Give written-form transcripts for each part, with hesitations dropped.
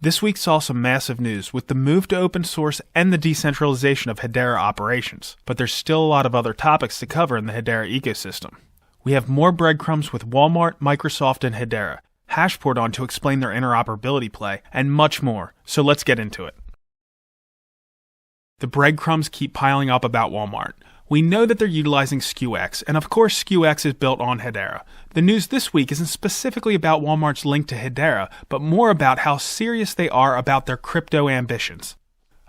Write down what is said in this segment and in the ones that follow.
This week saw some massive news with the move to open source and the decentralization of Hedera operations, but there's still a lot of other topics to cover in the Hedera ecosystem. We have more breadcrumbs with Walmart, Microsoft, and Hedera, Hashport on to explain their interoperability play, and much more, so let's get into it. The breadcrumbs keep piling up about Walmart. We know that they're utilizing SKUX, and of course SKUX is built on Hedera. The news this week isn't specifically about Walmart's link to Hedera, but more about how serious they are about their crypto ambitions.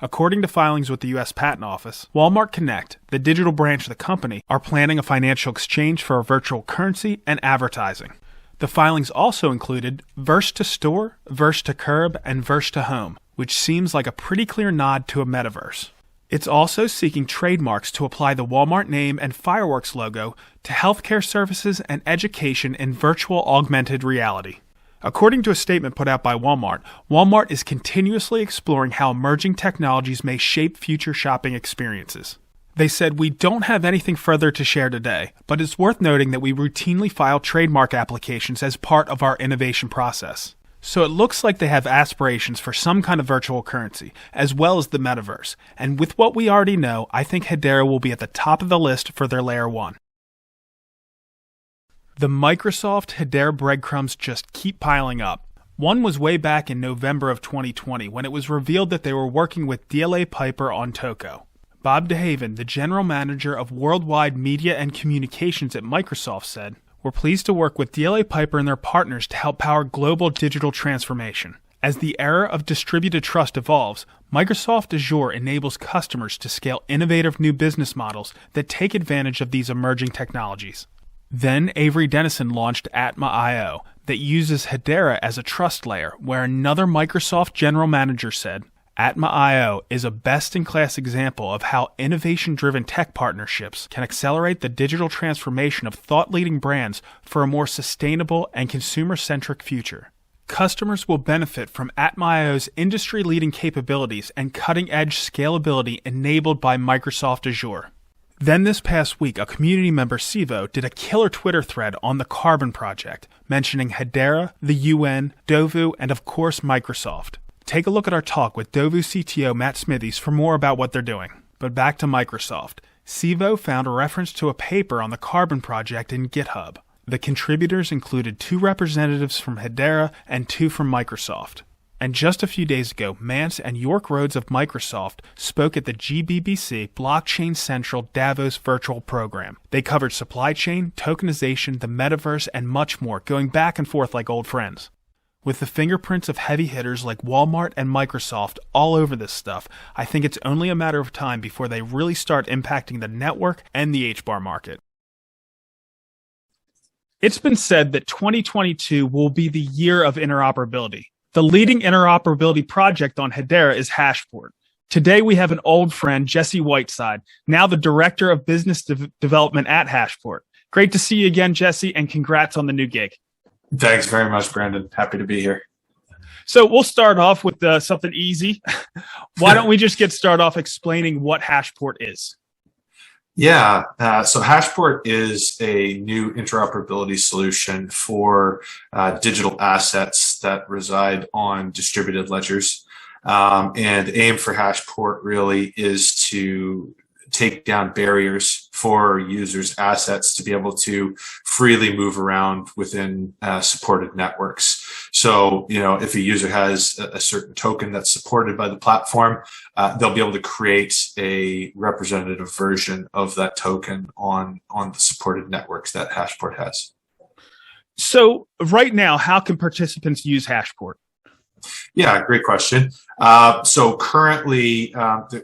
According to filings with the U.S. Patent Office, Walmart Connect, the digital branch of the company, are planning a financial exchange for a virtual currency and advertising. The filings also included Verse to Store, Verse to Curb, and Verse to Home, which seems like a pretty clear nod to a metaverse. It's also seeking trademarks to apply the Walmart name and fireworks logo to healthcare services and education in virtual augmented reality. According to a statement put out by Walmart, Walmart is continuously exploring how emerging technologies may shape future shopping experiences. They said, "We don't have anything further to share today, but it's worth noting that we routinely file trademark applications as part of our innovation process." So it looks like they have aspirations for some kind of virtual currency, as well as the metaverse. And with what we already know, I think Hedera will be at the top of the list for their Layer 1. The Microsoft Hedera breadcrumbs just keep piling up. One was way back in November of 2020 when it was revealed that they were working with DLA Piper on Toco. Bob DeHaven, the general manager of worldwide media and communications at Microsoft, said, "We're pleased to work with DLA Piper and their partners to help power global digital transformation. As the era of distributed trust evolves, Microsoft Azure enables customers to scale innovative new business models that take advantage of these emerging technologies." Then Avery Dennison launched Atma.io that uses Hedera as a trust layer, where another Microsoft general manager said, "Atma.io is a best-in-class example of how innovation-driven tech partnerships can accelerate the digital transformation of thought-leading brands for a more sustainable and consumer-centric future. Customers will benefit from Atma.io's industry-leading capabilities and cutting-edge scalability enabled by Microsoft Azure." Then this past week, a community member, Sivo, did a killer Twitter thread on the Carbon Project, mentioning Hedera, the UN, Dovu, and of course Microsoft. Take a look at our talk with Dovu CTO Matt Smithies for more about what they're doing. But back to Microsoft. Sivo found a reference to a paper on the Carbon Project in GitHub. The contributors included 2 representatives from Hedera and 2 from Microsoft. And just a few days ago, Mance and York Rhodes of Microsoft spoke at the GBBC Blockchain Central Davos virtual program. They covered supply chain, tokenization, the metaverse, and much more, going back and forth like old friends. With the fingerprints of heavy hitters like Walmart and Microsoft all over this stuff, I think it's only a matter of time before they really start impacting the network and the HBAR market. It's been said that 2022 will be the year of interoperability. The leading interoperability project on Hedera is Hashport. Today we have an old friend, Jesse Whiteside, now the Director of Business Development at Hashport. Great to see you again, Jesse, and congrats on the new gig. Thanks very much, Brandon. Happy to be here. So we'll start off with something easy. Why don't we just get started off explaining what Hashport is? Yeah, so Hashport is a new interoperability solution for digital assets that reside on distributed ledgers. And the aim for Hashport really is to take down barriers for users' assets to be able to freely move around within supported networks. So, if a user has a certain token that's supported by the platform, they'll be able to create a representative version of that token on the supported networks that Hashport has. So right now, how can participants use Hashport? Yeah, great question. So currently,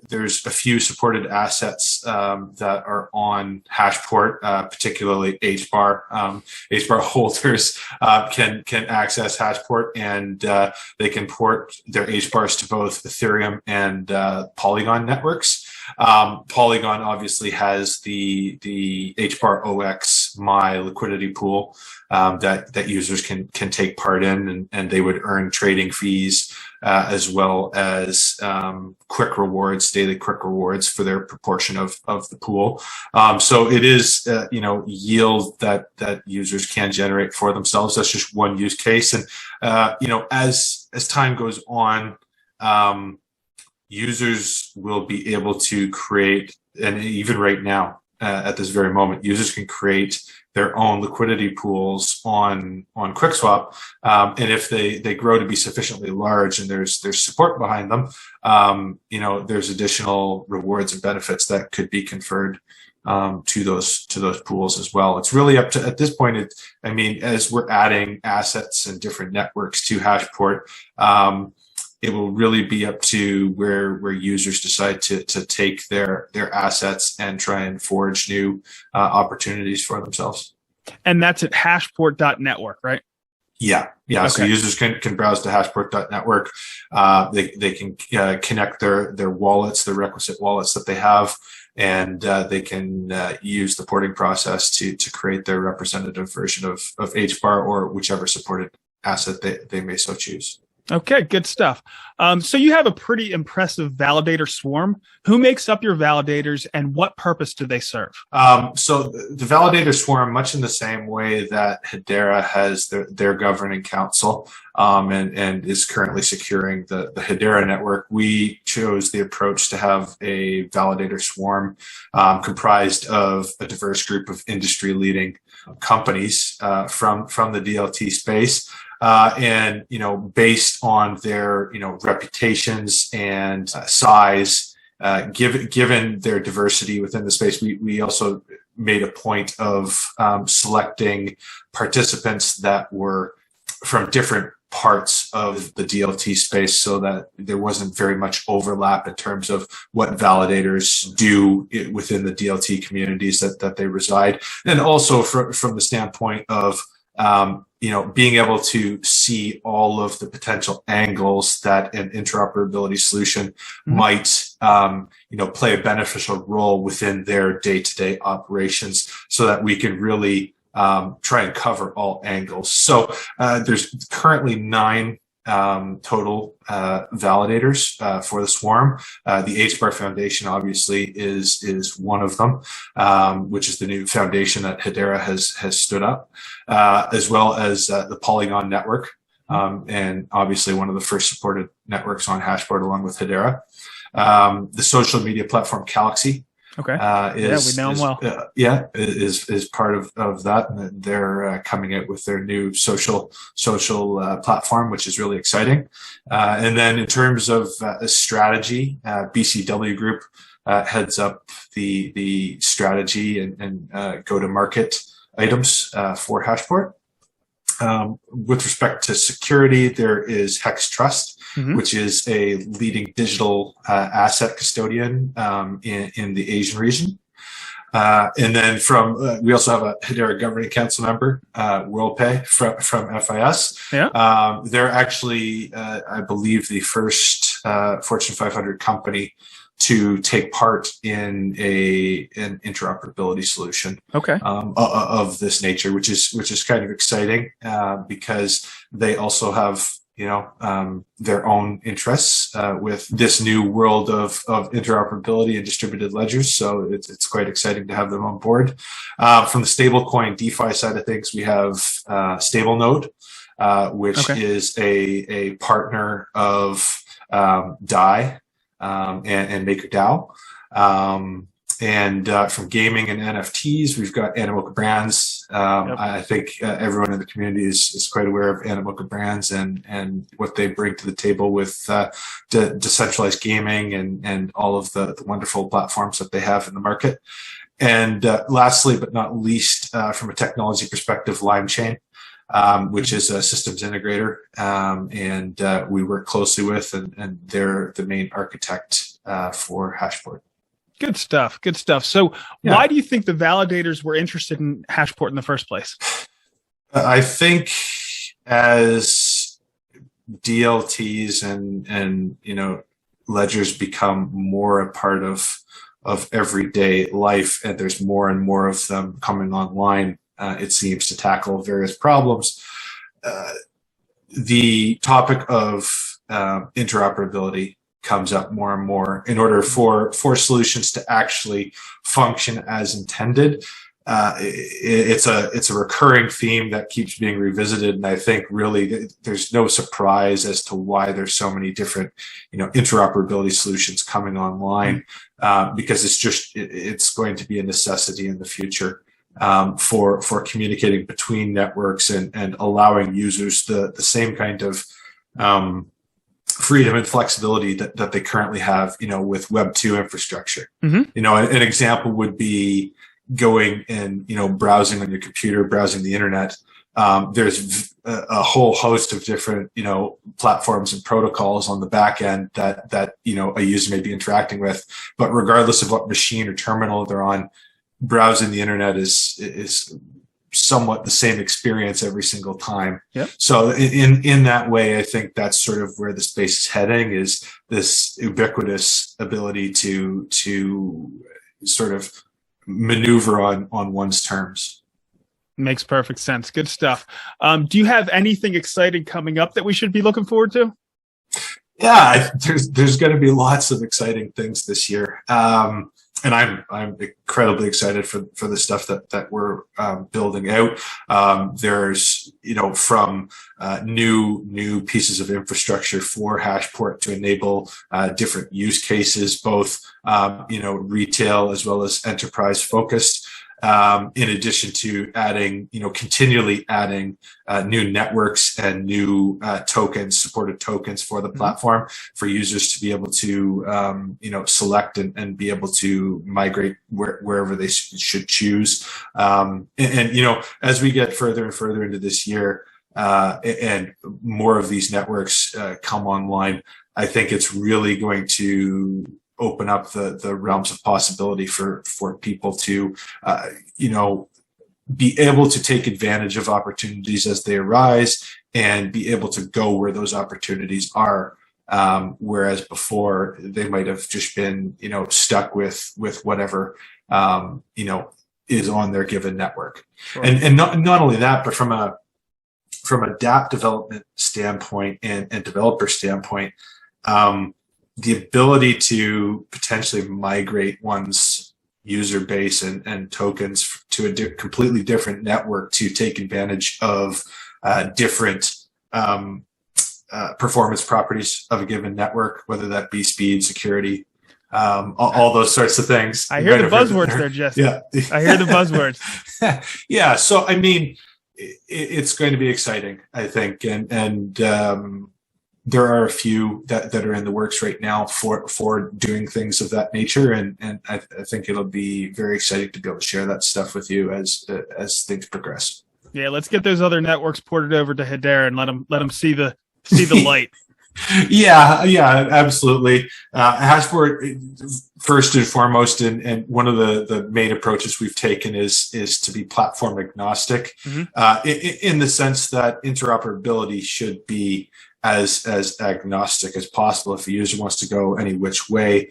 there's a few supported assets that are on Hashport, particularly HBAR. HBAR holders can access Hashport, and they can port their HBARs to both Ethereum and Polygon networks. Polygon obviously has the HBAR OX My liquidity pool that users can take part in, and they would earn trading fees as well as quick rewards, daily quick rewards for their proportion of the pool. So it is yield that users can generate for themselves. That's just one use case, and as as time goes on, users will be able to create, and even right now, at this very moment, users can create their own liquidity pools on QuickSwap, and if they grow to be sufficiently large and there's support behind them, there's additional rewards and benefits that could be conferred to those pools as well. It's really up to, at this point, as we're adding assets and different networks to Hashport, it will really be up to where users decide to take their assets and try and forge new opportunities for themselves. And that's at Hashport.Network, right? Yeah. Okay. So users can browse to Hashport.Network. They can connect their wallets, the requisite wallets that they have, and they can use the porting process to create their representative version of HBAR or whichever supported asset they may so choose. Okay, good stuff. So you have a pretty impressive validator swarm. Who makes up your validators and what purpose do they serve? So the validator swarm, much in the same way that Hedera has their governing council and is currently securing the Hedera network, we chose the approach to have a validator swarm comprised of a diverse group of industry-leading companies from the DLT space. And based on their reputations and size, given their diversity within the space, we also made a point of selecting participants that were from different parts of the DLT space, so that there wasn't very much overlap in terms of what validators do within the DLT communities that they reside, and also from the standpoint of being able to see all of the potential angles that an interoperability solution might, play a beneficial role within their day-to-day operations, so that we can really try and cover all angles. So there's currently 9 total validators for the swarm. The HBAR Foundation obviously is one of them, which is the new foundation that Hedera has stood up, as well as the Polygon network, and obviously one of the first supported networks on Hashport along with Hedera. The social media platform Galaxy. Okay. We know them well. Is part of that, and they're coming out with their new social platform, which is really exciting. And then in terms of strategy, BCW Group heads up the strategy and go-to-market items for Hashport. With respect to security, there is Hex Trust, which is a leading digital asset custodian in the Asian region. And then we also have a Hedera governing council member, WorldPay from FIS. Yeah. They're actually, I believe, the first Fortune 500 company to take part in an interoperability solution of this nature, which is kind of exciting because they also have their own interests with this new world of interoperability and distributed ledgers. So it's quite exciting to have them on board. From the stablecoin DeFi side of things, we have StableNode, which is a partner of DAI and MakerDAO. And from gaming and NFTs, we've got Animoca Brands. I think everyone in the community is quite aware of Animoca Brands and what they bring to the table with decentralized gaming and all of the wonderful platforms that they have in the market. And lastly, but not least, from a technology perspective, LimeChain, which is a systems integrator, and we work closely with, and they're the main architect for Hashport. Good stuff. Good stuff. So why do you think the validators were interested in Hashport in the first place? I think as DLTs and ledgers become more a part of everyday life, and there's more and more of them coming online, it seems to tackle various problems. The topic of interoperability comes up more and more in order for solutions to actually function as intended. it's a recurring theme that keeps being revisited, and I think really there's no surprise as to why there's so many different interoperability solutions coming online, because it's going to be a necessity in the future for communicating between networks and allowing users the same kind of freedom and flexibility that they currently have with Web 2 infrastructure. Mm-hmm. An example would be going and browsing on your computer, browsing the internet. There's a whole host of different platforms and protocols on the back end that a user may be interacting with, but regardless of what machine or terminal they're on, browsing the internet is somewhat the same experience every single time. Yep. So in that way, I think that's sort of where the space is heading, is this ubiquitous ability to sort of maneuver on one's terms. Makes perfect sense. Good stuff. Do you have anything exciting coming up that we should be looking forward to? Yeah, there's going to be lots of exciting things this year. And I'm incredibly excited for the stuff that we're building out. There's from new pieces of infrastructure for Hashport to enable different use cases, both retail as well as enterprise focused. In addition to continually adding new networks and new supported tokens for the platform for users to be able to, select and be able to migrate wherever they should choose. As we get further and further into this year, and more of these networks come online, I think it's really going to open up the realms of possibility for people to, be able to take advantage of opportunities as they arise and be able to go where those opportunities are. Whereas before they might have just been, stuck with whatever, is on their given network. Sure. And not only that, but from a DApp development standpoint and developer standpoint, the ability to potentially migrate one's user base and tokens to a completely different network to take advantage of different performance properties of a given network, whether that be speed, security, all those sorts of things. I hear the buzzwords there, Jesse. Yeah. I hear the buzzwords. Yeah. So, I mean, it's going to be exciting, I think. And there are a few that are in the works right now for doing things of that nature, and I think it'll be very exciting to be able to share that stuff with you as things progress. Yeah, let's get those other networks ported over to Hedera and let them see the light. Yeah, absolutely. Hashport, first and foremost, and one of the main approaches we've taken is to be platform agnostic, in the sense that interoperability should be as agnostic as possible. If a user wants to go any which way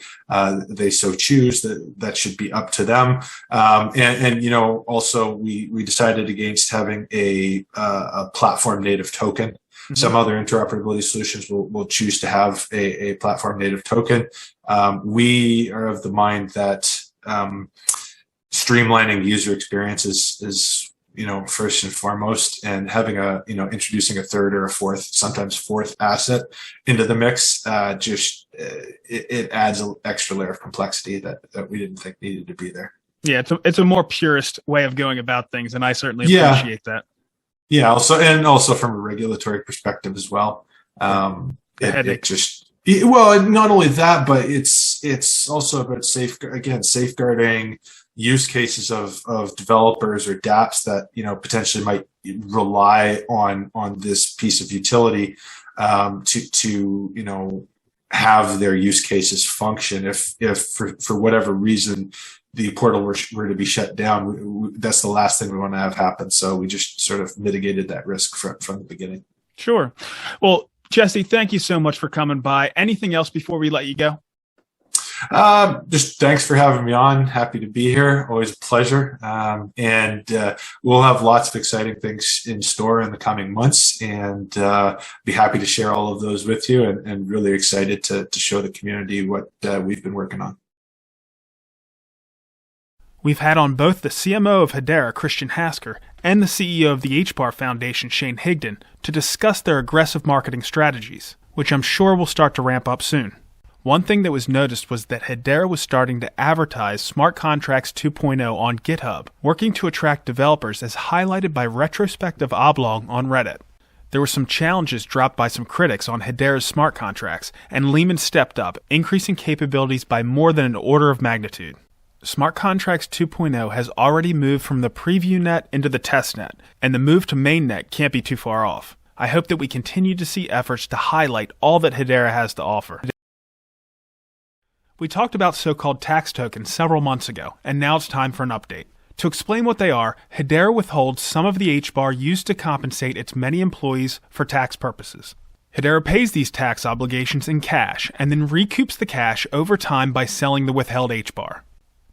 they so choose, that should be up to them. Also we decided against having a platform native token. Mm-hmm. Some other interoperability solutions will choose to have a platform native token. We are of the mind that streamlining user experiences is first and foremost, and having introducing a third or a fourth, sometimes fourth asset into the mix, it adds an extra layer of complexity that we didn't think needed to be there. Yeah, it's a more purist way of going about things, and I certainly appreciate that. Yeah, also from a regulatory perspective as well. Not only that, but it's also about safeguarding use cases of developers or dApps that potentially might rely on this piece of utility to have their use cases function. If for whatever reason the portal were to be shut down, that's the last thing we want to have happen. So we just sort of mitigated that risk from the beginning. Sure. Well, Jesse, thank you so much for coming by. Anything else before we let you go? Just thanks for having me on. Happy to be here. Always a pleasure. And we'll have lots of exciting things in store in the coming months, and be happy to share all of those with you, and really excited to show the community what we've been working on. We've had on both the CMO of Hedera, Christian Hasker, and the CEO of the HBAR Foundation, Shane Higdon, to discuss their aggressive marketing strategies, which I'm sure will start to ramp up soon. One thing that was noticed was that Hedera was starting to advertise Smart Contracts 2.0 on GitHub, working to attract developers as highlighted by Retrospective Oblong on Reddit. There were some challenges dropped by some critics on Hedera's smart contracts, and Lehman stepped up, increasing capabilities by more than an order of magnitude. Smart Contracts 2.0 has already moved from the preview net into the test net, and the move to mainnet can't be too far off. I hope that we continue to see efforts to highlight all that Hedera has to offer. We talked about so-called tax tokens several months ago, and now it's time for an update. To explain what they are, Hedera withholds some of the HBAR used to compensate its many employees for tax purposes. Hedera pays these tax obligations in cash, and then recoups the cash over time by selling the withheld HBAR.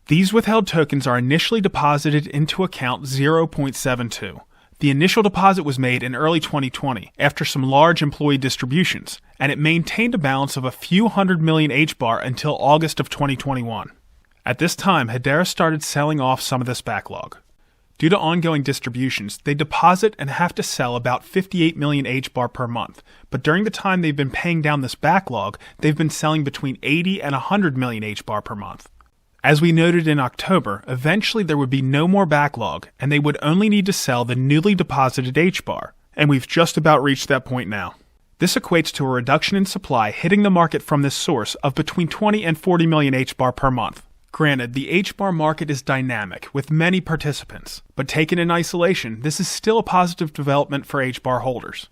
These withheld tokens are initially deposited into account 0.72. The initial deposit was made in early 2020 after some large employee distributions, and it maintained a balance of a few hundred million HBAR until August of 2021. At this time, Hedera started selling off some of this backlog. Due to ongoing distributions, they deposit and have to sell about 58 million HBAR per month, but during the time they've been paying down this backlog, they've been selling between 80 and 100 million HBAR per month. As we noted in October, eventually there would be no more backlog, and they would only need to sell the newly deposited HBAR, and we've just about reached that point now. This equates to a reduction in supply hitting the market from this source of between 20 and 40 million HBAR per month. Granted, the HBAR market is dynamic, with many participants, but taken in isolation, this is still a positive development for HBAR holders.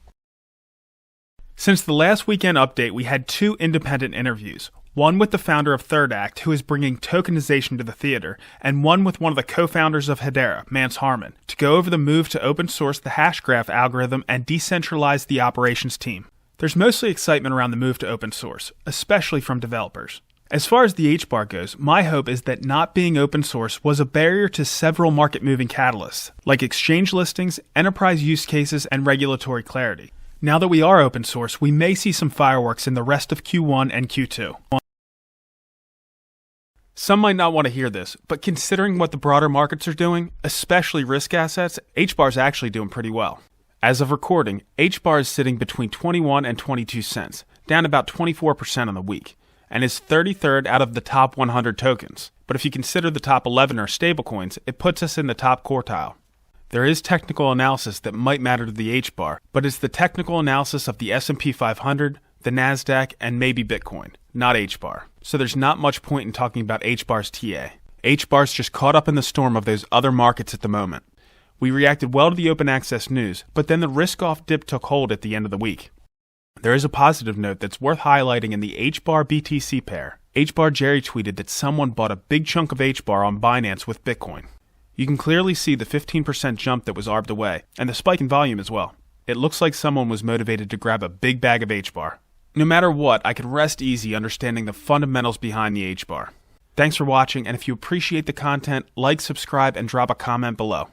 Since the last weekend update, we had 2 independent interviews. One with the founder of ThirdAct, who is bringing tokenization to the theater, and one with one of the co-founders of Hedera, Mance Harmon, to go over the move to open source the Hashgraph algorithm and decentralize the operations team. There's mostly excitement around the move to open source, especially from developers. As far as the HBAR goes, my hope is that not being open source was a barrier to several market-moving catalysts, like exchange listings, enterprise use cases, and regulatory clarity. Now that we are open source, we may see some fireworks in the rest of Q1 and Q2. Some might not want to hear this, but considering what the broader markets are doing, especially risk assets, HBAR is actually doing pretty well. As of recording, HBAR is sitting between 21 and 22 cents, down about 24% on the week, and is 33rd out of the top 100 tokens. But if you consider the top 11 are stablecoins, it puts us in the top quartile. There is technical analysis that might matter to the HBAR, but it's the technical analysis of the S&P 500, the NASDAQ, and maybe Bitcoin, not HBAR. So there's not much point in talking about HBAR's TA. HBAR's just caught up in the storm of those other markets at the moment. We reacted well to the open access news, but then the risk-off dip took hold at the end of the week. There is a positive note that's worth highlighting in the HBAR BTC pair. HBAR Jerry tweeted that someone bought a big chunk of HBAR on Binance with Bitcoin. You can clearly see the 15% jump that was arbed away, and the spike in volume as well. It looks like someone was motivated to grab a big bag of HBAR. No matter what, I can rest easy understanding the fundamentals behind the HBAR. Thanks for watching, and if you appreciate the content, like, subscribe, and drop a comment below.